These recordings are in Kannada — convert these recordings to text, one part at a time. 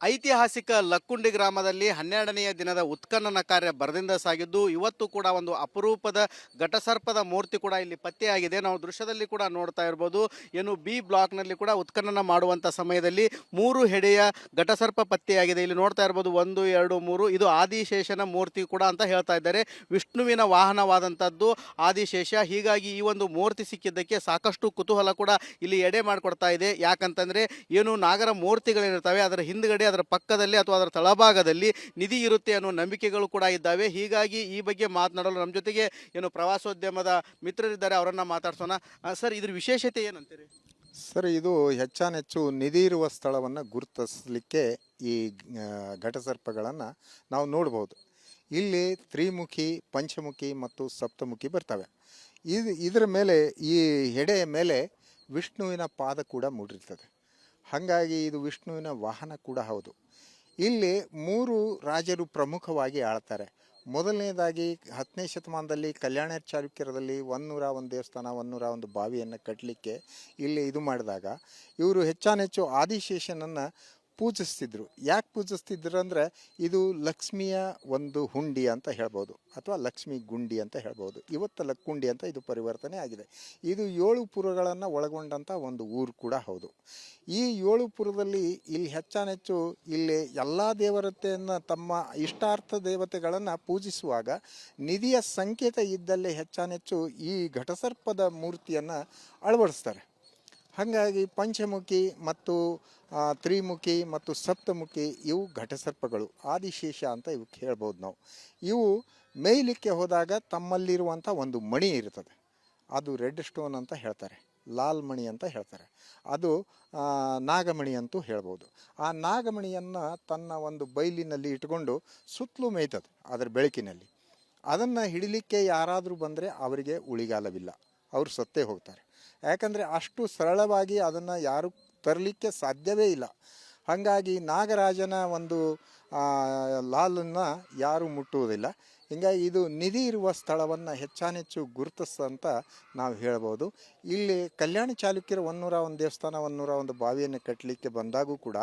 ಐತಿಹಾಸಿಕ ಲಕ್ಕುಂಡಿ ಗ್ರಾಮದಲ್ಲಿ 12ನೆಯ ದಿನದ ಉತ್ಖನನ ಕಾರ್ಯ ಭರದಿಂದ ಸಾಗಿದ್ದು ಇವತ್ತು ಕೂಡ ಒಂದು ಅಪರೂಪದ ಘಟಸರ್ಪದ ಮೂರ್ತಿ ಕೂಡ ಇಲ್ಲಿ ಪತ್ತೆಯಾಗಿದೆ. ನಾವು ದೃಶ್ಯದಲ್ಲಿ ಕೂಡ ನೋಡ್ತಾ ಇರ್ಬೋದು. ಏನು ಬಿ ಬ್ಲಾಕ್ನಲ್ಲಿ ಕೂಡ ಉತ್ಖನನ ಮಾಡುವಂಥ ಸಮಯದಲ್ಲಿ 3 ಹೆಡೆಯ ಘಟಸರ್ಪ ಪತ್ತೆಯಾಗಿದೆ. ಇಲ್ಲಿ ನೋಡ್ತಾ ಇರ್ಬೋದು 1, 2, 3 ಇದು ಆದಿಶೇಷನ ಮೂರ್ತಿ ಕೂಡ ಅಂತ ಹೇಳ್ತಾ ಇದ್ದಾರೆ. ವಿಷ್ಣುವಿನ ವಾಹನವಾದಂಥದ್ದು ಆದಿಶೇಷ. ಹೀಗಾಗಿ ಈ ಒಂದು ಮೂರ್ತಿ ಸಿಕ್ಕಿದ್ದಕ್ಕೆ ಸಾಕಷ್ಟು ಕುತೂಹಲ ಕೂಡ ಇಲ್ಲಿ ಎಡೆ ಮಾಡಿಕೊಡ್ತಾ ಇದೆ. ಯಾಕಂತಂದರೆ ಏನು ನಾಗರ ಮೂರ್ತಿಗಳಿರ್ತವೆ ಅದರ ಹಿಂದ್ಗಡೆ ಅದರ ಪಕ್ಕದಲ್ಲಿ ಅಥವಾ ಅದರ ತಳಭಾಗದಲ್ಲಿ ನಿಧಿ ಇರುತ್ತೆ ಅನ್ನೋ ನಂಬಿಕೆಗಳು ಕೂಡ ಇದ್ದಾವೆ. ಹೀಗಾಗಿ ಈ ಬಗ್ಗೆ ಮಾತನಾಡಲು ನಮ್ಮ ಜೊತೆಗೆ ಏನು ಪ್ರವಾಸೋದ್ಯಮದ ಮಿತ್ರರಿದ್ದಾರೆ, ಅವರನ್ನು ಮಾತಾಡ್ಸೋಣ. ಸರ್, ಇದ್ರ ವಿಶೇಷತೆ ಏನಂತೀರಿ? ಸರ್, ಇದು ಹೆಚ್ಚಾನೆಚ್ಚು ನಿಧಿ ಇರುವ ಸ್ಥಳವನ್ನು ಗುರುತಿಸಲಿಕ್ಕೆ ಈ ಘಟಸರ್ಪಗಳನ್ನು ನಾವು ನೋಡ್ಬೋದು. ಇಲ್ಲಿ ತ್ರಿಮುಖಿ, ಪಂಚಮುಖಿ ಮತ್ತು ಸಪ್ತಮುಖಿ ಬರ್ತವೆ. ಇದರ ಮೇಲೆ ಈ ಹೆಡೆಯ ಮೇಲೆ ವಿಷ್ಣುವಿನ ಪಾದ ಕೂಡ ಮೂಡಿರ್ತದೆ. ಹಾಗಾಗಿ ಇದು ವಿಷ್ಣುವಿನ ವಾಹನ ಕೂಡ ಹೌದು. ಇಲ್ಲಿ 3 ರಾಜರು ಪ್ರಮುಖವಾಗಿ ಆಳ್ತಾರೆ. ಮೊದಲನೇದಾಗಿ 10ನೇ ಶತಮಾನದಲ್ಲಿ ಕಲ್ಯಾಣ ಚಾಲುಕ್ಯರದಲ್ಲಿ 101 ದೇವಸ್ಥಾನ, 101 ಬಾವಿಯನ್ನು ಕಟ್ಟಲಿಕ್ಕೆ ಇಲ್ಲಿ ಇದು ಮಾಡಿದಾಗ ಇವರು ಹೆಚ್ಚಾನೆಚ್ಚು ಆದಿಶೇಷನನ್ನು ಪೂಜಿಸ್ತಿದ್ರು. ಯಾಕೆ ಪೂಜಿಸ್ತಿದ್ರು ಅಂದರೆ ಇದು ಲಕ್ಷ್ಮಿಯ ಒಂದು ಹುಂಡಿ ಅಂತ ಹೇಳ್ಬೋದು, ಅಥವಾ ಲಕ್ಷ್ಮಿ ಗುಂಡಿ ಅಂತ ಹೇಳ್ಬೋದು. ಇವತ್ತು ಲಕ್ಕುಂಡಿ ಅಂತ ಇದು ಪರಿವರ್ತನೆ ಆಗಿದೆ. ಇದು 7 ಪುರಗಳನ್ನು ಒಳಗೊಂಡಂಥ ಒಂದು ಊರು ಕೂಡ ಹೌದು. ಈ 7 ಪುರದಲ್ಲಿ ಇಲ್ಲಿ ಹೆಚ್ಚಾನೆಚ್ಚು ಇಲ್ಲಿ ಎಲ್ಲ ದೇವತೆಯನ್ನು ತಮ್ಮ ಇಷ್ಟಾರ್ಥ ದೇವತೆಗಳನ್ನು ಪೂಜಿಸುವಾಗ ನಿಧಿಯ ಸಂಕೇತ ಇದ್ದಲ್ಲಿ ಹೆಚ್ಚಾನೆಚ್ಚು ಈ ಘಟಸರ್ಪದ ಮೂರ್ತಿಯನ್ನು ಅಳವಡಿಸ್ತಾರೆ. ಹಾಗಾಗಿ ಪಂಚಮುಖಿ ಮತ್ತು ತ್ರಿಮುಖಿ ಮತ್ತು ಸಪ್ತಮುಖಿ ಇವು ಘಟಸರ್ಪಗಳು, ಆದಿಶೇಷ ಅಂತ ಇವಕ್ಕೆ ಹೇಳ್ಬೋದು ನಾವು. ಇವು ಮೇಯ್ಲಿಕ್ಕೆ ಹೋದಾಗ ತಮ್ಮಲ್ಲಿರುವಂಥ ಒಂದು ಮಣಿ ಇರ್ತದೆ, ಅದು ರೆಡ್ ಸ್ಟೋನ್ ಅಂತ ಹೇಳ್ತಾರೆ, ಲಾಲ್ ಮಣಿ ಅಂತ ಹೇಳ್ತಾರೆ, ಅದು ನಾಗಮಣಿ ಅಂತೂ ಹೇಳ್ಬೋದು. ಆ ನಾಗಮಣಿಯನ್ನು ತನ್ನ ಒಂದು ಬೈಲಿನಲ್ಲಿ ಇಟ್ಕೊಂಡು ಸುತ್ತಲೂ ಮೇಯ್ತದೆ ಅದರ ಬೆಳಕಿನಲ್ಲಿ. ಅದನ್ನು ಹಿಡಿಲಿಕ್ಕೆ ಯಾರಾದರೂ ಬಂದರೆ ಅವರಿಗೆ ಉಳಿಗಾಲವಿಲ್ಲ, ಅವರು ಸತ್ತೇ ಹೋಗ್ತಾರೆ. ಯಾಕಂದರೆ ಅಷ್ಟು ಸರಳವಾಗಿ ಅದನ್ನು ಯಾರು ತರಲಿಕ್ಕೆ ಸಾಧ್ಯವೇ ಇಲ್ಲ. ಹಾಗಾಗಿ ನಾಗರಾಜನ ಒಂದು ಲಾಲನ್ನು ಯಾರೂ ಮುಟ್ಟುವುದಿಲ್ಲ. ಹೀಗಾಗಿ ಇದು ನಿಧಿ ಇರುವ ಸ್ಥಳವನ್ನು ಹೆಚ್ಚಾನೆಚ್ಚು ಗುರುತಿಸ್ತಂತ ನಾವು ಹೇಳ್ಬೋದು. ಇಲ್ಲಿ ಕಲ್ಯಾಣ ಚಾಲುಕ್ಯರ 101 ದೇವಸ್ಥಾನ, 101 ಬಾವಿಯನ್ನು ಕಟ್ಟಲಿಕ್ಕೆ ಬಂದಾಗೂ ಕೂಡ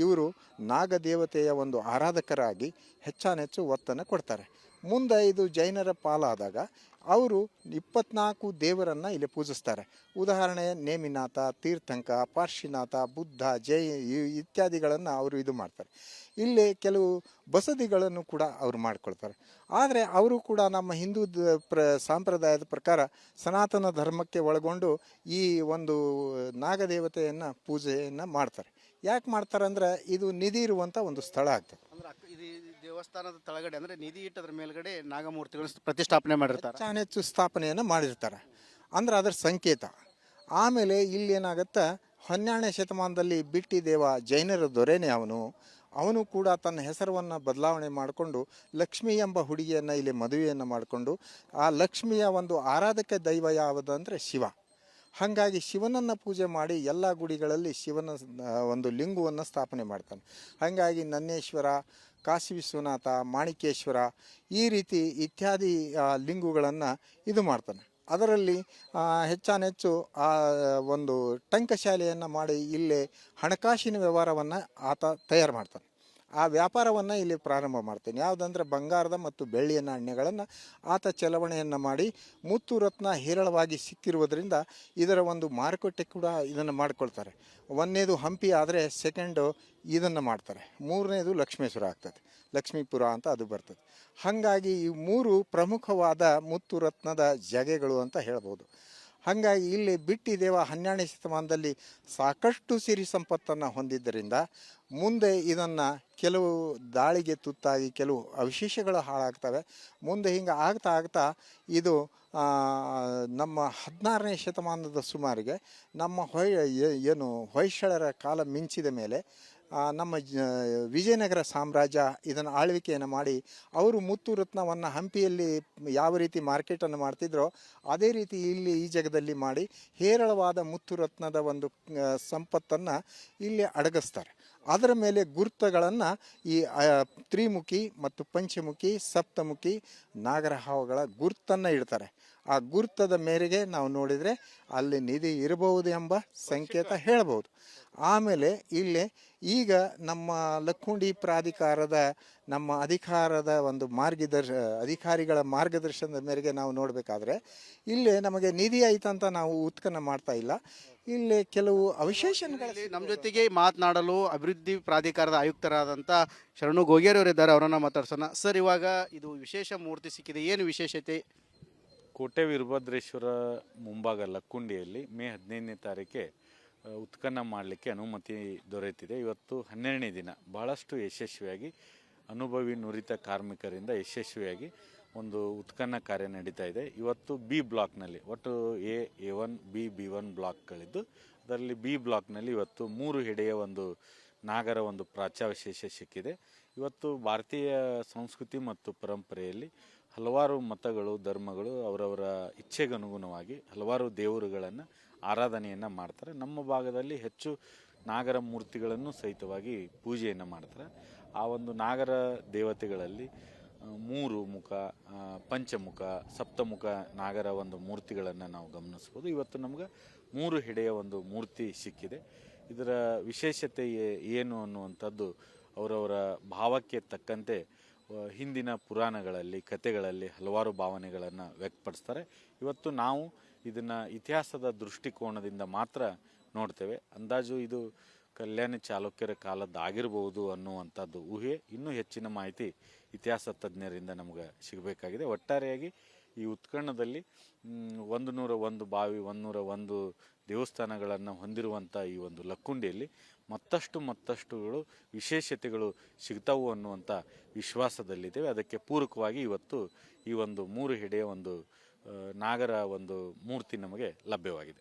ಇವರು ನಾಗದೇವತೆಯ ಒಂದು ಆರಾಧಕರಾಗಿ ಹೆಚ್ಚಾನೆಚ್ಚು ಒತ್ತನ್ನು ಕೊಡ್ತಾರೆ. ಮುಂದೆ ಇದು ಜೈನರ ಪಾಲಾದಾಗ ಅವರು 24 ದೇವರನ್ನು ಇಲ್ಲಿ ಪೂಜಿಸ್ತಾರೆ. ಉದಾಹರಣೆ ನೇಮಿನಾಥ, ತೀರ್ಥಂಕ, ಪಾರ್ಶಿನಾಥ, ಬುದ್ಧ, ಜೈ ಇತ್ಯಾದಿಗಳನ್ನು ಅವರು ಇದು ಮಾಡ್ತಾರೆ. ಇಲ್ಲಿ ಕೆಲವು ಬಸದಿಗಳನ್ನು ಕೂಡ ಅವರು ಮಾಡ್ಕೊಳ್ತಾರೆ. ಆದರೆ ಅವರು ಕೂಡ ನಮ್ಮ ಹಿಂದೂ ಸಂಪ್ರದಾಯದ ಪ್ರಕಾರ ಸನಾತನ ಧರ್ಮಕ್ಕೆ ಒಳಗೊಂಡು ಈ ಒಂದು ನಾಗದೇವತೆಯನ್ನು ಪೂಜೆಯನ್ನು ಮಾಡ್ತಾರೆ. ಯಾಕೆ ಮಾಡ್ತಾರೆ ಅಂದರೆ ಇದು ನಿಧಿ ಇರುವಂಥ ಒಂದು ಸ್ಥಳ ಆಗ್ತದೆ. ದೇವಸ್ಥಾನದ ತಳಗಡೆ ಅಂದರೆ ನಿಧಿ ಇಟ್ಟದ್ರ ಮೇಲ್ಗಡೆ ನಾಗಮೂರ್ತಿಗಳು ಪ್ರತಿಷ್ಠಾಪನೆ ಮಾಡಿರ್ತಾರೆ, ಹೆಚ್ಚು ಸ್ಥಾಪನೆಯನ್ನು ಮಾಡಿರ್ತಾರೆ, ಅಂದ್ರೆ ಅದರ ಸಂಕೇತ. ಆಮೇಲೆ ಇಲ್ಲಿ ಏನಾಗುತ್ತೆ, 12ನೇ ಶತಮಾನದಲ್ಲಿ ಬಿಟ್ಟಿ ದೇವ ಜೈನರ ದೊರೆನೇ ಅವನು ಕೂಡ ತನ್ನ ಹೆಸರನ್ನು ಬದಲಾವಣೆ ಮಾಡಿಕೊಂಡು ಲಕ್ಷ್ಮಿ ಎಂಬ ಹುಡುಗಿಯನ್ನು ಇಲ್ಲಿ ಮದುವೆಯನ್ನು ಮಾಡಿಕೊಂಡು ಆ ಲಕ್ಷ್ಮಿಯ ಒಂದು ಆರಾಧಕ ದೈವ ಯಾವುದಂದರೆ ಶಿವ. ಹಾಗಾಗಿ ಶಿವನನ್ನು ಪೂಜೆ ಮಾಡಿ ಎಲ್ಲ ಗುಡಿಗಳಲ್ಲಿ ಶಿವನ ಒಂದು ಲಿಂಗವನ್ನು ಸ್ಥಾಪನೆ ಮಾಡ್ತಾನೆ. ಹಾಗಾಗಿ ನನ್ನೇಶ್ವರ, ಕಾಶಿ ವಿಶ್ವನಾಥ, ಮಾಣಿಕೇಶ್ವರ ಈ ರೀತಿ ಇತ್ಯಾದಿ ಲಿಂಗುಗಳನ್ನು ಇದು ಮಾಡ್ತಾನೆ. ಅದರಲ್ಲಿ ಹೆಚ್ಚಾನೆಚ್ಚು ಆ ಒಂದು ಟಂಕಶಾಲೆಯನ್ನು ಮಾಡಿ ಇಲ್ಲೇ ಹಣಕಾಸಿನ ವ್ಯವಹಾರವನ್ನು ಆತ ತಯಾರು ಮಾಡ್ತಾನೆ. ಆ ವ್ಯಾಪಾರವನ್ನು ಇಲ್ಲಿ ಪ್ರಾರಂಭ ಮಾಡ್ತೇನೆ. ಯಾವುದಂದ್ರೆ ಬಂಗಾರದ ಮತ್ತು ಬೆಳ್ಳಿಯ ನಾಣ್ಯಗಳನ್ನು ಆತ ಚಲಾವಣೆಯನ್ನು ಮಾಡಿ ಮುತ್ತು ರತ್ನ ಹೇರಳವಾಗಿ ಸಿಕ್ಕಿರುವುದರಿಂದ ಇದರ ಒಂದು ಮಾರುಕಟ್ಟೆ ಕೂಡ ಇದನ್ನು ಮಾಡಿಕೊಳ್ತಾರೆ. 1ನೇದು ಹಂಪಿ ಆದರೆ 2nd ಇದನ್ನು ಮಾಡ್ತಾರೆ, 3ನೇದು ಲಕ್ಷ್ಮೇಶ್ವರ ಆಗ್ತದೆ, ಲಕ್ಷ್ಮೀಪುರ ಅಂತ ಅದು ಬರ್ತದೆ. ಹಾಗಾಗಿ ಈ 3 ಪ್ರಮುಖವಾದ ಮುತ್ತು ರತ್ನದ ಜಾಗೆಗಳು ಅಂತ ಹೇಳ್ಬೋದು. ಹಾಗಾಗಿ ಇಲ್ಲಿ ಬಿಟ್ಟಿ ದೇವ 12ನೇ ಶತಮಾನದಲ್ಲಿ ಸಾಕಷ್ಟು ಸಿರಿ ಸಂಪತ್ತನ್ನು ಹೊಂದಿದ್ದರಿಂದ ಮುಂದೆ ಇದನ್ನು ಕೆಲವು ದಾಳಿಗೆ ತುತ್ತಾಗಿ ಕೆಲವು ಅವಶೇಷಗಳು ಹಾಳಾಗ್ತವೆ. ಮುಂದೆ ಹಿಂಗೆ ಆಗ್ತಾ ಇದು ನಮ್ಮ 16ನೇ ಶತಮಾನದ ಸುಮಾರಿಗೆ ನಮ್ಮ ಹೊಯ್ಸಳರ ಕಾಲ ಮಿಂಚಿದ ಮೇಲೆ ನಮ್ಮ ವಿಜಯನಗರ ಸಾಮ್ರಾಜ್ಯ ಇದನ್ನು ಆಳ್ವಿಕೆಯನ್ನು ಮಾಡಿ ಅವರು ಮುತ್ತು ರತ್ನವನ್ನು ಹಂಪಿಯಲ್ಲಿ ಯಾವ ರೀತಿ ಮಾರ್ಕೆಟನ್ನು ಮಾಡ್ತಿದ್ರೋ ಅದೇ ರೀತಿ ಇಲ್ಲಿ ಈ ಜಾಗದಲ್ಲಿ ಮಾಡಿ ಹೇರಳವಾದ ಮುತ್ತು ರತ್ನದ ಒಂದು ಸಂಪತ್ತನ್ನು ಇಲ್ಲಿ ಅಡಗಿಸ್ತಾರೆ. ಅದರ ಮೇಲೆ ಗುರುತುಗಳನ್ನು ಈ ತ್ರಿಮುಖಿ ಮತ್ತು ಪಂಚಮುಖಿ, ಸಪ್ತಮುಖಿ ನಾಗರಹಾವಗಳ ಗುರುತನ್ನು ಇಡ್ತಾರೆ. ಆ ಗುರುತದ ಮೇರೆಗೆ ನಾವು ನೋಡಿದರೆ ಅಲ್ಲಿ ನಿಧಿ ಇರಬಹುದು ಎಂಬ ಸಂಕೇತ ಹೇಳ್ಬೋದು. ಆಮೇಲೆ ಇಲ್ಲಿ ಈಗ ನಮ್ಮ ಲಕ್ಕುಂಡಿ ಪ್ರಾಧಿಕಾರದ ನಮ್ಮ ಅಧಿಕಾರಿಗಳ ಮಾರ್ಗದರ್ಶನದ ಮೇರೆಗೆ ನಾವು ನೋಡಬೇಕಾದ್ರೆ ಇಲ್ಲಿ ನಮಗೆ ನಿಧಿ ಆಯ್ತಂತ ನಾವು ಉತ್ಖನನ ಮಾಡ್ತಾ ಇಲ್ಲ. ಇಲ್ಲಿ ಕೆಲವು ಅವಶೇಷಗಳು ನಮ್ಮ ಜೊತೆಗೆ ಮಾತನಾಡಲು ಅಭಿವೃದ್ಧಿ ಪ್ರಾಧಿಕಾರದ ಆಯುಕ್ತರಾದಂಥ ಶರಣು ಗೋಗೇರಿ ಅವರಿದ್ದಾರೆ, ಅವರನ್ನ ಮಾತಾಡ್ಸೋಣ. ಸರ್, ಇವಾಗ ಇದು ವಿಶೇಷ ಮೂರ್ತಿ ಸಿಕ್ಕಿದೆ, ಏನು ವಿಶೇಷತೆ? ಕೋಟೆ ವೀರಭದ್ರೇಶ್ವರ ಮುಂಭಾಗ ಲಕ್ಕುಂಡಿಯಲ್ಲಿ ಮೇ 15ನೇ ತಾರೀಕೆ ಉತ್ಖನನ ಮಾಡಲಿಕ್ಕೆ ಅನುಮತಿ ದೊರೆತಿದೆ. ಇವತ್ತು 12ನೇ ದಿನ ಬಹಳಷ್ಟು ಯಶಸ್ವಿಯಾಗಿ ಅನುಭವಿ ನುರಿತ ಕಾರ್ಮಿಕರಿಂದ ಯಶಸ್ವಿಯಾಗಿ ಒಂದು ಉತ್ಖನನ ಕಾರ್ಯ ನಡೀತಾ ಇದೆ. ಇವತ್ತು ಬಿ ಬ್ಲಾಕ್ನಲ್ಲಿ ಒಟ್ಟು A1 B1 ಬ್ಲಾಕ್ಗಳಿದ್ದು, ಅದರಲ್ಲಿ ಬಿ ಬ್ಲಾಕ್ನಲ್ಲಿ ಇವತ್ತು 3 ಹೆಡೆಯ ಒಂದು ನಾಗರ ಒಂದು ಪ್ರಾಚ್ಯಾವಶೇಷ ಸಿಕ್ಕಿದೆ. ಇವತ್ತು ಭಾರತೀಯ ಸಂಸ್ಕೃತಿ ಮತ್ತು ಪರಂಪರೆಯಲ್ಲಿ ಹಲವಾರು ಮತಗಳು ಧರ್ಮಗಳು ಅವರವರ ಇಚ್ಛೆಗನುಗುಣವಾಗಿ ಹಲವಾರು ದೇವರುಗಳನ್ನು ಆರಾಧನೆಯನ್ನು ಮಾಡ್ತಾರೆ. ನಮ್ಮ ಭಾಗದಲ್ಲಿ ಹೆಚ್ಚು ನಾಗರ ಮೂರ್ತಿಗಳನ್ನು ಸಹಿತವಾಗಿ ಪೂಜೆಯನ್ನು ಮಾಡ್ತಾರೆ. ಆ ಒಂದು ನಾಗರ ದೇವತೆಗಳಲ್ಲಿ 3 ಮುಖ, ಪಂಚಮುಖ, ಸಪ್ತಮುಖ ನಾಗರ ಒಂದು ಮೂರ್ತಿಗಳನ್ನು ನಾವು ಗಮನಿಸ್ಬೋದು. ಇವತ್ತು ನಮ್ಗೆ 3 ಹೆಡೆಯ ಒಂದು ಮೂರ್ತಿ ಸಿಕ್ಕಿದೆ. ಇದರ ವಿಶೇಷತೆ ಏನು ಅನ್ನುವಂಥದ್ದು ಅವರವರ ಭಾವಕ್ಕೆ ತಕ್ಕಂತೆ ಹಿಂದಿನ ಪುರಾಣಗಳಲ್ಲಿ ಕಥೆಗಳಲ್ಲಿ ಹಲವಾರು ಭಾವನೆಗಳನ್ನು ವ್ಯಕ್ತಪಡಿಸ್ತಾರೆ. ಇವತ್ತು ನಾವು ಇದನ್ನು ಇತಿಹಾಸದ ದೃಷ್ಟಿಕೋನದಿಂದ ಮಾತ್ರ ನೋಡ್ತೇವೆ. ಅಂದಾಜು ಇದು ಕಲ್ಯಾಣಿ ಚಾಲುಕ್ಯರ ಕಾಲದ್ದಾಗಿರ್ಬೋದು ಅನ್ನುವಂಥದ್ದು ಊಹೆ. ಇನ್ನೂ ಹೆಚ್ಚಿನ ಮಾಹಿತಿ ಇತಿಹಾಸ ತಜ್ಞರಿಂದ ನಮಗೆ ಸಿಗಬೇಕಾಗಿದೆ. ಒಟ್ಟಾರೆಯಾಗಿ ಈ ಉತ್ಖನನದಲ್ಲಿ 101 ಬಾವಿ, 101 ದೇವಸ್ಥಾನಗಳನ್ನು ಹೊಂದಿರುವಂಥ ಈ ಒಂದು ಲಕ್ಕುಂಡಿಯಲ್ಲಿ ಮತ್ತಷ್ಟುಗಳು ವಿಶೇಷತೆಗಳು ಸಿಗ್ತಾವು ಅನ್ನುವಂಥ ವಿಶ್ವಾಸದಲ್ಲಿದ್ದೇವೆ. ಅದಕ್ಕೆ ಪೂರಕವಾಗಿ ಇವತ್ತು ಈ ಒಂದು 3 ಹೆಡೆಯ ಒಂದು ನಾಗರ ಒಂದು ಮೂರ್ತಿ ನಮಗೆ ಲಭ್ಯವಾಗಿದೆ.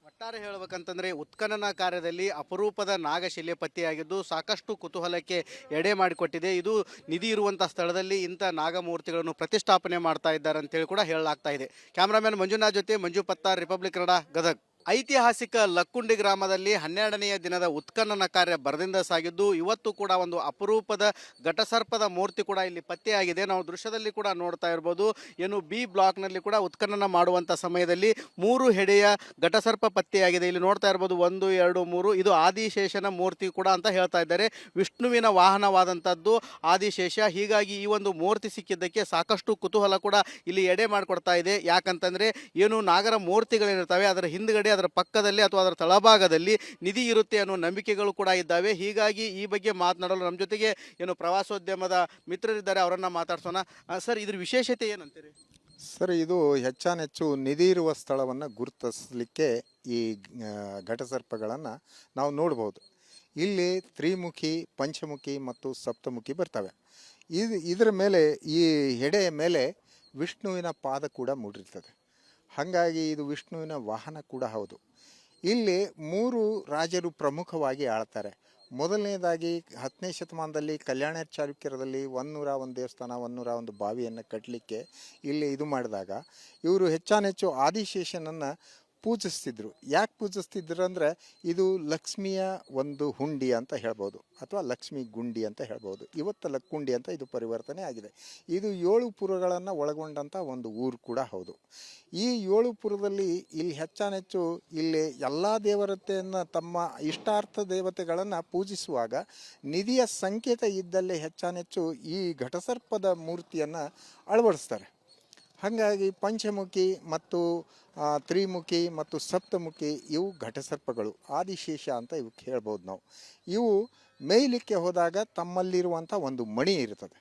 ಒಟ್ಟಾರೆ ಹೇಳಬೇಕಂತಂದ್ರೆ ಉತ್ಖನನ ಕಾರ್ಯದಲ್ಲಿ ಅಪರೂಪದ ನಾಗಶಿಲೆ ಪತ್ತೆಯಾಗಿದ್ದು ಸಾಕಷ್ಟು ಕುತೂಹಲಕ್ಕೆ ಎಡೆ ಮಾಡಿಕೊಟ್ಟಿದೆ. ಇದು ನಿಧಿ ಇರುವಂತಹ ಸ್ಥಳದಲ್ಲಿ ಇಂಥ ನಾಗಮೂರ್ತಿಗಳನ್ನು ಪ್ರತಿಷ್ಠಾಪನೆ ಮಾಡ್ತಾ ಇದ್ದಾರೆ ಅಂತೇಳಿ ಕೂಡ ಹೇಳಲಾಗ್ತಾ ಇದೆ. ಕ್ಯಾಮ್ರಾಮನ್ ಮಂಜುನಾಥ್ ಜೊತೆ ಮಂಜು ಪತ್ತಾರ್, ರಿಪಬ್ಲಿಕ್ ಕನ್ನಡ, ಗದಗ್. ಐತಿಹಾಸಿಕ ಲಕ್ಕುಂಡಿ ಗ್ರಾಮದಲ್ಲಿ 12ನೆಯ ದಿನದ ಉತ್ಖನನ ಕಾರ್ಯ ಭರದಿಂದ ಸಾಗಿದ್ದು ಇವತ್ತು ಕೂಡ ಒಂದು ಅಪರೂಪದ ಘಟಸರ್ಪದ ಮೂರ್ತಿ ಕೂಡ ಇಲ್ಲಿ ಪತ್ತೆಯಾಗಿದೆ. ನಾವು ದೃಶ್ಯದಲ್ಲಿ ಕೂಡ ನೋಡ್ತಾ ಇರ್ಬೋದು. ಏನು ಬಿ ಬ್ಲಾಕ್ನಲ್ಲಿ ಕೂಡ ಉತ್ಖನನ ಮಾಡುವಂಥ ಸಮಯದಲ್ಲಿ 3 ಹೆಡೆಯ ಘಟಸರ್ಪ ಪತ್ತೆಯಾಗಿದೆ. ಇಲ್ಲಿ ನೋಡ್ತಾ ಇರ್ಬೋದು 1, 2, 3. ಇದು ಆದಿಶೇಷನ ಮೂರ್ತಿ ಕೂಡ ಅಂತ ಹೇಳ್ತಾ ಇದ್ದಾರೆ. ವಿಷ್ಣುವಿನ ವಾಹನವಾದಂಥದ್ದು ಆದಿಶೇಷ. ಹೀಗಾಗಿ ಈ ಒಂದು ಮೂರ್ತಿ ಸಿಕ್ಕಿದ್ದಕ್ಕೆ ಸಾಕಷ್ಟು ಕುತೂಹಲ ಕೂಡ ಇಲ್ಲಿ ಎಡೆ ಮಾಡಿಕೊಡ್ತಾ ಇದೆ. ಯಾಕಂತಂದ್ರೆ ಏನು ನಾಗರ ಮೂರ್ತಿಗಳೇನಿರ್ತವೆ ಅದರ ಹಿಂದ್ಗಡೆ, ಅದರ ಪಕ್ಕದಲ್ಲಿ ಅಥವಾ ಅದರ ತಳಭಾಗದಲ್ಲಿ ನಿಧಿ ಇರುತ್ತೆ ಅನ್ನೋ ನಂಬಿಕೆಗಳು ಕೂಡ ಇದ್ದಾವೆ. ಹೀಗಾಗಿ ಈ ಬಗ್ಗೆ ಮಾತನಾಡಲು ನಮ್ಮ ಜೊತೆಗೆ ಏನು ಪ್ರವಾಸೋದ್ಯಮದ ಮಿತ್ರರಿದ್ದಾರೆ, ಅವರನ್ನ ಮಾತಾಡ್ಸೋಣ. ಸರ್, ಇದ್ರ ವಿಶೇಷತೆ ಏನಂತೀರಿ? ಸರ್, ಇದು ಹೆಚ್ಚಾನೆಚ್ಚು ನಿಧಿ ಇರುವ ಸ್ಥಳವನ್ನು ಗುರುತಿಸಲಿಕ್ಕೆ ಈ ಘಟಸರ್ಪಗಳನ್ನು ನಾವು ನೋಡ್ಬೋದು. ಇಲ್ಲಿ ತ್ರಿಮುಖಿ, ಪಂಚಮುಖಿ ಮತ್ತು ಸಪ್ತಮುಖಿ ಬರ್ತವೆ. ಇದರ ಮೇಲೆ, ಈ ಹೆಡೆಯ ಮೇಲೆ ವಿಷ್ಣುವಿನ ಪಾದ ಕೂಡ ಮೂಡಿರ್ತದೆ. ಹಾಗಾಗಿ ಇದು ವಿಷ್ಣುವಿನ ವಾಹನ ಕೂಡ ಹೌದು. ಇಲ್ಲಿ 3 ರಾಜರು ಪ್ರಮುಖವಾಗಿ ಆಳ್ತಾರೆ. ಮೊದಲನೇದಾಗಿ 10ನೇ ಶತಮಾನದಲ್ಲಿ ಕಲ್ಯಾಣ ಚಾಲುಕ್ಯರದಲ್ಲಿ 101 ದೇವಸ್ಥಾನ, 101 ಬಾವಿಯನ್ನು ಕಟ್ಟಲಿಕ್ಕೆ ಇಲ್ಲಿ ಇದು ಮಾಡಿದಾಗ ಇವರು ಹೆಚ್ಚಾನೆಚ್ಚು ಆದಿಶೇಷನನ್ನು ಪೂಜಿಸ್ತಿದ್ರು. ಯಾಕೆ ಪೂಜಿಸ್ತಿದ್ರು ಅಂದರೆ ಇದು ಲಕ್ಷ್ಮಿಯ ಒಂದು ಹುಂಡಿ ಅಂತ ಹೇಳ್ಬೋದು, ಅಥವಾ ಲಕ್ಷ್ಮಿ ಗುಂಡಿ ಅಂತ ಹೇಳ್ಬೋದು. ಇವತ್ತು ಲಕ್ಕುಂಡಿ ಅಂತ ಇದು ಪರಿವರ್ತನೆ ಆಗಿದೆ. ಇದು 7 ಪುರಗಳನ್ನು ಒಳಗೊಂಡಂಥ ಒಂದು ಊರು ಕೂಡ ಹೌದು. ಈ 7 ಪುರದಲ್ಲಿ ಇಲ್ಲಿ ಹೆಚ್ಚಾನೆಚ್ಚು ಇಲ್ಲಿ ಎಲ್ಲ ದೇವತೆಯನ್ನು, ತಮ್ಮ ಇಷ್ಟಾರ್ಥ ದೇವತೆಗಳನ್ನು ಪೂಜಿಸುವಾಗ ನಿಧಿಯ ಸಂಕೇತ ಇದ್ದಲ್ಲಿ ಹೆಚ್ಚಾನೆಚ್ಚು ಈ ಘಟಸರ್ಪದ ಮೂರ್ತಿಯನ್ನು ಅಳವಡಿಸ್ತಾರೆ. ಹಾಗಾಗಿ ಪಂಚಮುಖಿ ಮತ್ತು ತ್ರಿಮುಖಿ ಮತ್ತು ಸಪ್ತಮುಖಿ ಇವು ಘಟಸರ್ಪಗಳು, ಆದಿಶೇಷ ಅಂತ ಇವಕ್ಕೆ ಹೇಳ್ಬೋದು ನಾವು. ಇವು ಮೇಯ್ಲಿಕ್ಕೆ ಹೋದಾಗ ತಮ್ಮಲ್ಲಿರುವಂಥ ಒಂದು ಮಣಿ ಇರ್ತದೆ,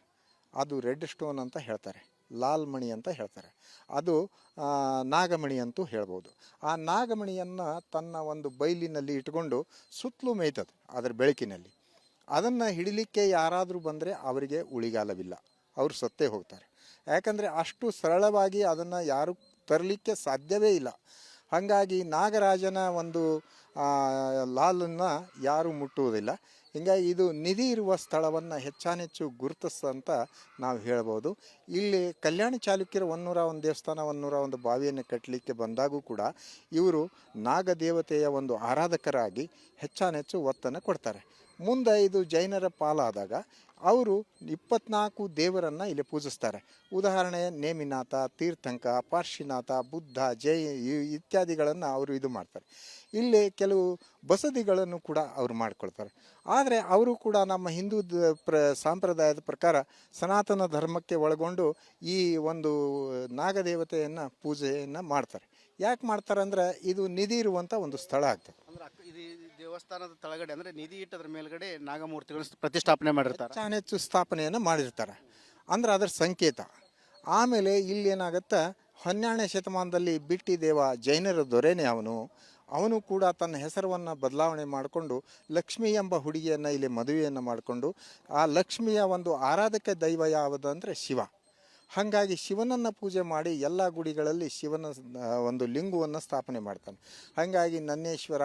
ಅದು ರೆಡ್ ಸ್ಟೋನ್ ಅಂತ ಹೇಳ್ತಾರೆ, ಲಾಲ್ ಮಣಿ ಅಂತ ಹೇಳ್ತಾರೆ. ಅದು ನಾಗಮಣಿ ಅಂತೂ ಹೇಳ್ಬೋದು. ಆ ನಾಗಮಣಿಯನ್ನು ತನ್ನ ಒಂದು ಬೈಲಿನಲ್ಲಿ ಇಟ್ಕೊಂಡು ಸುತ್ತಲೂ ಮೇಯ್ತದೆ ಅದರ ಬೆಳಕಿನಲ್ಲಿ. ಅದನ್ನು ಹಿಡಿಲಿಕ್ಕೆ ಯಾರಾದರೂ ಬಂದರೆ ಅವರಿಗೆ ಉಳಿಗಾಲವಿಲ್ಲ, ಅವರು ಸತ್ತೇ ಹೋಗ್ತಾರೆ. ಯಾಕಂದರೆ ಅಷ್ಟು ಸರಳವಾಗಿ ಅದನ್ನು ಯಾರು ತರಲಿಕ್ಕೆ ಸಾಧ್ಯವೇ ಇಲ್ಲ. ಹಾಗಾಗಿ ನಾಗರಾಜನ ಒಂದು ಲಾಲನ್ನು ಯಾರೂ ಮುಟ್ಟುವುದಿಲ್ಲ. ಹೀಗಾಗಿ ಇದು ನಿಧಿ ಇರುವ ಸ್ಥಳವನ್ನು ಹೆಚ್ಚಾನೆಚ್ಚು ಗುರುತಿಸ್ತಂತ ನಾವು ಹೇಳ್ಬೋದು. ಇಲ್ಲಿ ಕಲ್ಯಾಣ ಚಾಲುಕ್ಯರ 101 ದೇವಸ್ಥಾನ, 101 ಬಾವಿಯನ್ನು ಕಟ್ಟಲಿಕ್ಕೆ ಬಂದಾಗೂ ಕೂಡ ಇವರು ನಾಗದೇವತೆಯ ಒಂದು ಆರಾಧಕರಾಗಿ ಹೆಚ್ಚಾನೆಚ್ಚು ಒತ್ತನ್ನು ಕೊಡ್ತಾರೆ. ಮುಂದೆ ಇದು ಜೈನರ ಪಾಲಾದಾಗ ಅವರು 24 ದೇವರನ್ನು ಇಲ್ಲಿ ಪೂಜಿಸ್ತಾರೆ. ಉದಾಹರಣೆ ನೇಮಿನಾಥ, ತೀರ್ಥಂಕ, ಪಾರ್ಶಿನಾಥ, ಬುದ್ಧ, ಇತ್ಯಾದಿಗಳನ್ನು ಅವರು ಇದು ಮಾಡ್ತಾರೆ. ಇಲ್ಲಿ ಕೆಲವು ಬಸದಿಗಳನ್ನು ಕೂಡ ಅವರು ಮಾಡ್ಕೊಳ್ತಾರೆ. ಆದರೆ ಅವರು ಕೂಡ ನಮ್ಮ ಹಿಂದೂ ಸಂಪ್ರದಾಯದ ಪ್ರಕಾರ ಸನಾತನ ಧರ್ಮಕ್ಕೆ ಒಳಗೊಂಡು ಈ ಒಂದು ನಾಗದೇವತೆಯನ್ನು ಪೂಜೆಯನ್ನು ಮಾಡ್ತಾರೆ. ಯಾಕೆ ಮಾಡ್ತಾರೆ ಅಂದರೆ ಇದು ನಿಧಿ ಇರುವಂಥ ಒಂದು ಸ್ಥಳ ಆಗ್ತದೆ. ಅಂದ್ರೆ ಇದು ದೇವಸ್ಥಾನದ ತಳಗಡೆ ಅಂದ್ರೆ ನಿಧಿ ಇಟ್ಟದ್ರ ಮೇಲ್ಗಡೆ ನಾಗಮೂರ್ತಿಗಳನ್ನು ಪ್ರತಿಷ್ಠಾಪನೆ ಮಾಡಿರ್ತಾರೆ. ಹೆಚ್ಚು ಸ್ಥಾಪನೆಯನ್ನು ಮಾಡಿರ್ತಾರೆ ಅಂದ್ರೆ ಅದರ ಸಂಕೇತ. ಆಮೇಲೆ ಇಲ್ಲಿ ಏನಾಗುತ್ತೆ, 12ನೇ ಶತಮಾನದಲ್ಲಿ ಬಿಟ್ಟಿ ದೇವ ಜೈನರ ದೊರೆನೇ ಅವನು ಕೂಡ ತನ್ನ ಹೆಸರನ್ನು ಬದಲಾವಣೆ ಮಾಡಿಕೊಂಡು ಲಕ್ಷ್ಮಿ ಎಂಬ ಹುಡುಗಿಯನ್ನು ಇಲ್ಲಿ ಮದುವೆಯನ್ನು ಮಾಡಿಕೊಂಡು ಆ ಲಕ್ಷ್ಮಿಯ ಒಂದು ಆರಾಧಕ ದೈವ ಯಾವುದು ಅಂದರೆ ಶಿವ. ಹಾಗಾಗಿ ಶಿವನನ್ನು ಪೂಜೆ ಮಾಡಿ ಎಲ್ಲ ಗುಡಿಗಳಲ್ಲಿ ಶಿವನ ಒಂದು ಲಿಂಗವನ್ನು ಸ್ಥಾಪನೆ ಮಾಡ್ತಾನೆ. ಹಾಗಾಗಿ ನನ್ನೇಶ್ವರ,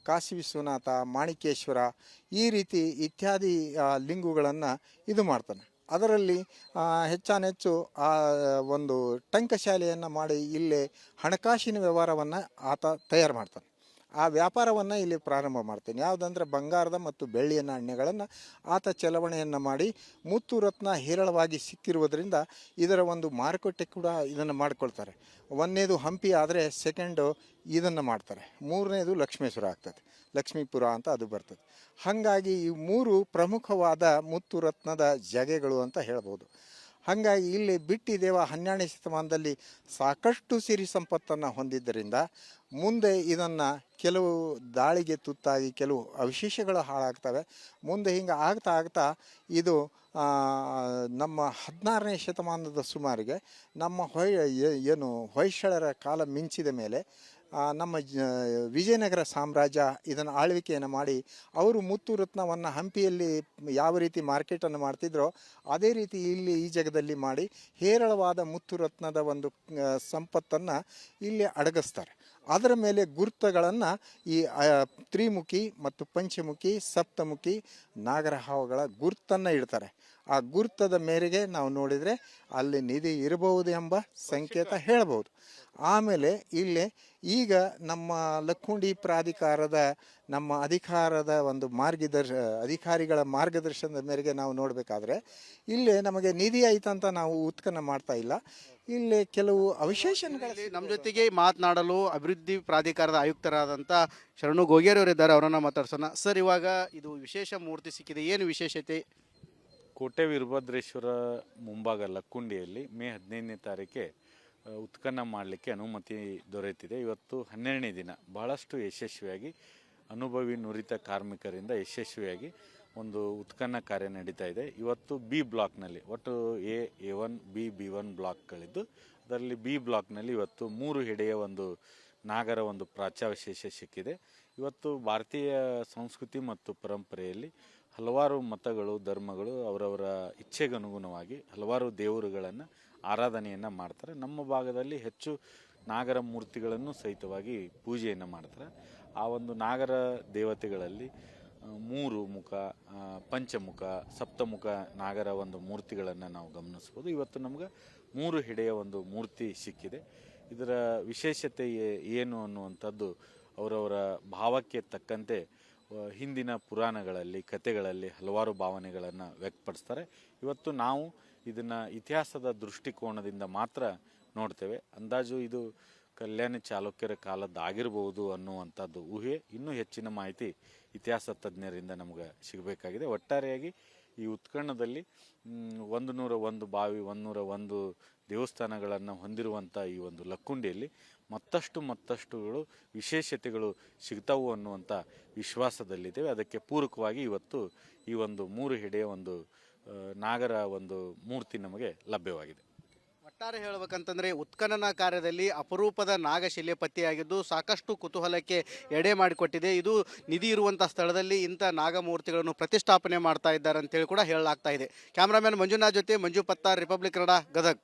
ಕಾಶಿ ವಿಶ್ವನಾಥ, ಮಾಣಿಕೇಶ್ವರ ಈ ರೀತಿ ಇತ್ಯಾದಿ ಲಿಂಗುಗಳನ್ನು ಇದು ಮಾಡ್ತಾನೆ. ಅದರಲ್ಲಿ ಹೆಚ್ಚಾನೆಚ್ಚು ಆ ಒಂದು ಟಂಕಶಾಲೆಯನ್ನು ಮಾಡಿ ಇಲ್ಲೇ ಹಣಕಾಸಿನ ವ್ಯವಹಾರವನ್ನು ಆತ ತಯಾರು ಮಾಡ್ತಾನೆ. ಆ ವ್ಯಾಪಾರವನ್ನು ಇಲ್ಲಿ ಪ್ರಾರಂಭ ಮಾಡ್ತೇನೆ. ಯಾವುದಂದ್ರೆ ಬಂಗಾರದ ಮತ್ತು ಬೆಳ್ಳಿಯ ನಾಣ್ಯಗಳನ್ನು ಆತ ಚಲಾವಣೆಯನ್ನು ಮಾಡಿ ಮುತ್ತು ರತ್ನ ಹೇರಳವಾಗಿ ಸಿಕ್ಕಿರುವುದರಿಂದ ಇದರ ಒಂದು ಮಾರುಕಟ್ಟೆ ಕೂಡ ಇದನ್ನು ಮಾಡ್ಕೊಳ್ತಾರೆ. ಒಂದನೇದು ಹಂಪಿ ಆದರೆ ಸೆಕೆಂಡು ಇದನ್ನು ಮಾಡ್ತಾರೆ, ಮೂರನೇದು ಲಕ್ಷ್ಮೇಶ್ವರ ಆಗ್ತದೆ, ಲಕ್ಷ್ಮೀಪುರ ಅಂತ ಅದು ಬರ್ತದೆ. ಹಾಗಾಗಿ ಈ 3 ಪ್ರಮುಖವಾದ ಮುತ್ತು ರತ್ನದ ಜಾಗೆಗಳು ಅಂತ ಹೇಳ್ಬೋದು. ಹಾಗಾಗಿ ಇಲ್ಲಿ ಬಿಟ್ಟಿ ದೇವ 12ನೇ ಶತಮಾನದಲ್ಲಿ ಸಾಕಷ್ಟು ಸಿರಿ ಸಂಪತ್ತನ್ನು ಹೊಂದಿದ್ದರಿಂದ ಮುಂದೆ ಇದನ್ನು ಕೆಲವು ದಾಳಿಗೆ ತುತ್ತಾಗಿ ಕೆಲವು ಅವಶೇಷಗಳು ಹಾಳಾಗ್ತವೆ. ಮುಂದೆ ಹಿಂಗೆ ಆಗ್ತಾ ಆಗ್ತಾ ಇದು ನಮ್ಮ 16ನೇ ಶತಮಾನದ ಸುಮಾರಿಗೆ ನಮ್ಮ ಹೊಯ್ಸಳರ ಕಾಲ ಮಿಂಚಿದ ಮೇಲೆ ನಮ್ಮ ವಿಜಯನಗರ ಸಾಮ್ರಾಜ್ಯ ಇದನ್ನು ಆಳ್ವಿಕೆಯನ್ನು ಮಾಡಿ ಅವರು ಮುತ್ತು ರತ್ನವನ್ನು ಹಂಪಿಯಲ್ಲಿ ಯಾವ ರೀತಿ ಮಾರ್ಕೆಟನ್ನು ಮಾಡ್ತಿದ್ರೋ ಅದೇ ರೀತಿ ಇಲ್ಲಿ ಈ ಜಾಗದಲ್ಲಿ ಮಾಡಿ ಹೇರಳವಾದ ಮುತ್ತು ರತ್ನದ ಒಂದು ಸಂಪತ್ತನ್ನು ಇಲ್ಲಿ ಅಡಗಿಸ್ತಾರೆ. ಅದರ ಮೇಲೆ ಗುರುತುಗಳನ್ನು ಈ ತ್ರಿಮುಖಿ ಮತ್ತು ಪಂಚಮುಖಿ, ಸಪ್ತಮುಖಿ ನಾಗರಹಾವುಗಳ ಗುರುತನ್ನು ಇಡ್ತಾರೆ. ಆ ಗುರುತದ ಮೇರೆಗೆ ನಾವು ನೋಡಿದರೆ ಅಲ್ಲಿ ನಿಧಿ ಇರಬಹುದು ಎಂಬ ಸಂಕೇತ ಹೇಳ್ಬೋದು. ಆಮೇಲೆ ಇಲ್ಲಿ ಈಗ ನಮ್ಮ ಲಕ್ಕುಂಡಿ ಪ್ರಾಧಿಕಾರದ ನಮ್ಮ ಅಧಿಕಾರದ ಒಂದು ಅಧಿಕಾರಿಗಳ ಮಾರ್ಗದರ್ಶನದ ಮೇರೆಗೆ ನಾವು ನೋಡಬೇಕಾದ್ರೆ ಇಲ್ಲಿ ನಮಗೆ ನಿಧಿ ಆಯ್ತಂತ ನಾವು ಉತ್ಖನನ ಮಾಡ್ತಾ ಇಲ್ಲ. ಇಲ್ಲಿ ಕೆಲವು ಅವಶೇಷಗಳಲ್ಲಿ ನಮ್ಮ ಜೊತೆಗೆ ಮಾತನಾಡಲು ಅಭಿವೃದ್ಧಿ ಪ್ರಾಧಿಕಾರದ ಆಯುಕ್ತರಾದಂಥ ಶರಣು ಗೋಗೇರವರಿದ್ದಾರೆ, ಅವರನ್ನು ಮಾತಾಡ್ಸೋಣ. ಸರ್, ಇವಾಗ ಇದು ವಿಶೇಷ ಮೂರ್ತಿ ಸಿಕ್ಕಿದೆ, ಏನು ವಿಶೇಷತೆ? ಕೋಟೆ ವೀರಭದ್ರೇಶ್ವರ ಮುಂಭಾಗ ಲಕ್ಕುಂಡಿಯಲ್ಲಿ ಮೇ 15ನೇ ತಾರೀಕೆ ಉತ್ಖನನ ಮಾಡಲಿಕ್ಕೆ ಅನುಮತಿ ದೊರೆತಿದೆ. ಇವತ್ತು 12ನೇ ದಿನ ಬಹಳಷ್ಟು ಯಶಸ್ವಿಯಾಗಿ ಅನುಭವಿ ನುರಿತ ಕಾರ್ಮಿಕರಿಂದ ಯಶಸ್ವಿಯಾಗಿ ಒಂದು ಉತ್ಖನನ ಕಾರ್ಯ ನಡೀತಾ ಇದೆ. ಇವತ್ತು ಬಿ ಬ್ಲಾಕ್ನಲ್ಲಿ ಒಟ್ಟು A1 B1 ಬ್ಲಾಕ್ಗಳಿದ್ದು ಅದರಲ್ಲಿ ಬಿ ಬ್ಲಾಕ್ನಲ್ಲಿ ಇವತ್ತು 3 ಹೆಡೆಯ ಒಂದು ನಾಗರ ಒಂದು ಪ್ರಾಚ್ಯಾವಶೇಷ ಸಿಕ್ಕಿದೆ. ಇವತ್ತು ಭಾರತೀಯ ಸಂಸ್ಕೃತಿ ಮತ್ತು ಪರಂಪರೆಯಲ್ಲಿ ಹಲವಾರು ಮತಗಳು, ಧರ್ಮಗಳು ಅವರವರ ಇಚ್ಛೆಗನುಗುಣವಾಗಿ ಹಲವಾರು ದೇವರುಗಳನ್ನು ಆರಾಧನೆಯನ್ನು ಮಾಡ್ತಾರೆ. ನಮ್ಮ ಭಾಗದಲ್ಲಿ ಹೆಚ್ಚು ನಾಗರ ಮೂರ್ತಿಗಳನ್ನು ಸಹಿತವಾಗಿ ಪೂಜೆಯನ್ನು ಮಾಡ್ತಾರೆ. ಆ ಒಂದು ನಾಗರ ದೇವತೆಗಳಲ್ಲಿ 3 ಮುಖ, ಪಂಚಮುಖ, ಸಪ್ತಮುಖ ನಾಗರ ಒಂದು ಮೂರ್ತಿಗಳನ್ನು ನಾವು ಗಮನಿಸ್ಬೋದು. ಇವತ್ತು ನಮ್ಗೆ 3 ಹೆಡೆಯ ಒಂದು ಮೂರ್ತಿ ಸಿಕ್ಕಿದೆ. ಇದರ ವಿಶೇಷತೆ ಏನು ಅನ್ನುವಂಥದ್ದು ಅವರವರ ಭಾವಕ್ಕೆ ತಕ್ಕಂತೆ ಹಿಂದಿನ ಪುರಾಣಗಳಲ್ಲಿ, ಕಥೆಗಳಲ್ಲಿ ಹಲವಾರು ಭಾವನೆಗಳನ್ನು ವ್ಯಕ್ತಪಡಿಸ್ತಾರೆ. ಇವತ್ತು ನಾವು ಇದನ್ನು ಇತಿಹಾಸದ ದೃಷ್ಟಿಕೋನದಿಂದ ಮಾತ್ರ ನೋಡ್ತೇವೆ. ಅಂದಾಜು ಇದು ಕಲ್ಯಾಣಿ ಚಾಲುಕ್ಯರ ಕಾಲದ್ದಾಗಿರ್ಬೋದು ಅನ್ನುವಂಥದ್ದು ಊಹೆ. ಇನ್ನೂ ಹೆಚ್ಚಿನ ಮಾಹಿತಿ ಇತಿಹಾಸ ತಜ್ಞರಿಂದ ನಮ್ಗೆ ಸಿಗಬೇಕಾಗಿದೆ. ಒಟ್ಟಾರೆಯಾಗಿ ಈ ಉತ್ಖನನದಲ್ಲಿ 101 ಬಾವಿ, 101 ದೇವಸ್ಥಾನಗಳನ್ನು ಹೊಂದಿರುವಂಥ ಈ ಒಂದು ಲಕ್ಕುಂಡಿಯಲ್ಲಿ ಮತ್ತಷ್ಟುಗಳು ವಿಶೇಷತೆಗಳು ಸಿಗ್ತಾವು ಅನ್ನುವಂಥ ವಿಶ್ವಾಸದಲ್ಲಿದ್ದೇವೆ. ಅದಕ್ಕೆ ಪೂರಕವಾಗಿ ಇವತ್ತು ಈ ಒಂದು 3 ಹೆಡೆಯ ಒಂದು ನಾಗರ ಒಂದು ಮೂರ್ತಿ ನಮಗೆ ಲಭ್ಯವಾಗಿದೆ. ಒಟ್ಟಾರೆ ಹೇಳಬೇಕಂತಂದರೆ ಉತ್ಖನನ ಕಾರ್ಯದಲ್ಲಿ ಅಪರೂಪದ ನಾಗಶಿಲೆ ಪತ್ತೆಯಾಗಿದ್ದು ಸಾಕಷ್ಟು ಕುತೂಹಲಕ್ಕೆ ಎಡೆ ಮಾಡಿಕೊಟ್ಟಿದೆ. ಇದು ನಿಧಿ ಇರುವಂಥ ಸ್ಥಳದಲ್ಲಿ ಇಂಥ ನಾಗಮೂರ್ತಿಗಳನ್ನು ಪ್ರತಿಷ್ಠಾಪನೆ ಮಾಡ್ತಾ ಇದ್ದಾರೆ ಅಂತೇಳಿ ಕೂಡ ಹೇಳಲಾಗ್ತಾ ಇದೆ. ಕ್ಯಾಮ್ರಾಮನ್ ಮಂಜುನಾಥ್ ಜೊತೆ ಮಂಜು ಪತ್ತಾರ್, ರಿಪಬ್ಲಿಕ್ ಕನ್ನಡ, ಗದಗ್.